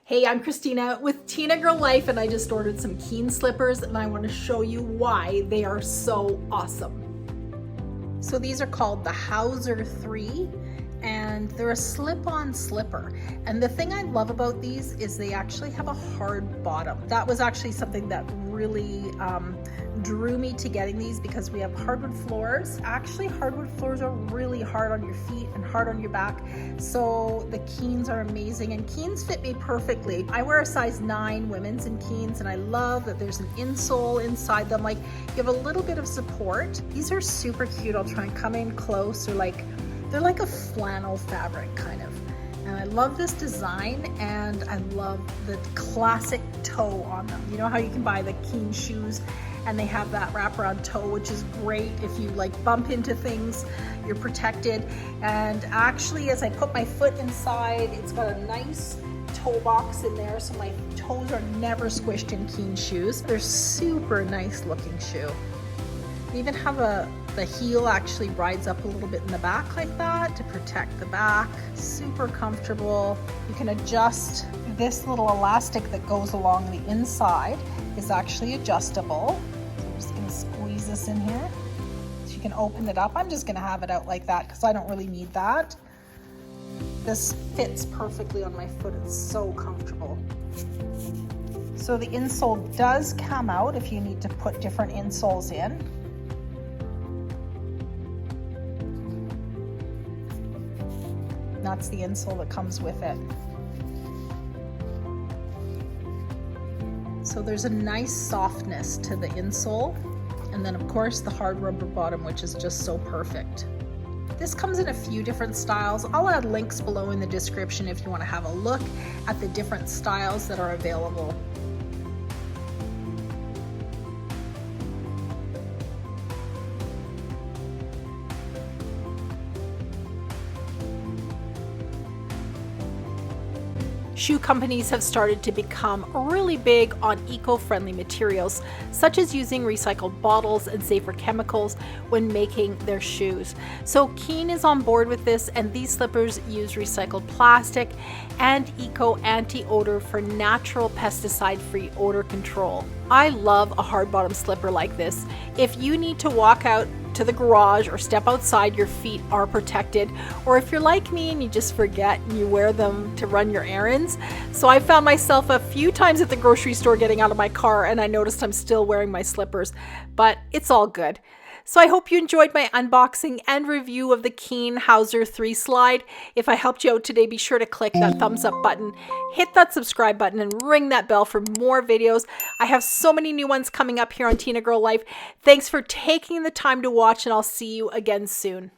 Hey, I'm Christina with Tinagirl Life, and I just ordered some Keen slippers and I want to show you why they are so awesome. So these are called the Howser 3 and they're a slip-on slipper. And the thing I love about these is they actually have a hard bottom. That was actually something that really drew me to getting these because we have hardwood floors. Actually, hardwood floors are really hard on your feet and hard on your back. So the Keens are amazing, and Keens fit me perfectly. I wear a size 9 women's in Keens, and I love that there's an insole inside them. Like, you have a little bit of support. These are super cute. I'll try and come in close. They're like a flannel fabric kind of. And I love this design, and I love the classic toe on them. You know how you can buy the Keen shoes and they have that wraparound toe, which is great. If you like bump into things, you're protected. And actually, as I put my foot inside, it's got a nice toe box in there, so my toes are never squished in Keen shoes. They're super nice looking shoe. They even have the heel actually rides up a little bit in the back like that to protect the back. Super comfortable. You can adjust this little elastic that goes along the inside is actually adjustable. So I'm just gonna squeeze this in here. So you can open it up. I'm just gonna have it out like that because I don't really need that. This fits perfectly on my foot. It's so comfortable. So the insole does come out if you need to put different insoles in. That's the insole that comes with it. So there's a nice softness to the insole, and then of course the hard rubber bottom, which is just so perfect. This comes in a few different styles. I'll add links below in the description if you want to have a look at the different styles that are available. Shoe companies have started to become really big on eco-friendly materials, such as using recycled bottles and safer chemicals when making their shoes. So Keen is on board with this, and these slippers use recycled plastic and eco anti-odor for natural pesticide-free odor control. I love a hard bottom slipper like this. If you need to walk out to the garage or step outside, your feet are protected. Or if you're like me and you just forget and you wear them to run your errands. So I found myself a few times at the grocery store getting out of my car and I noticed I'm still wearing my slippers, but it's all good. So I hope you enjoyed my unboxing and review of the Keen Howser 3 slide. If I helped you out today, be sure to click that thumbs up button, hit that subscribe button, and ring that bell for more videos. I have so many new ones coming up here on Tinagirl Life. Thanks for taking the time to watch, and I'll see you again soon.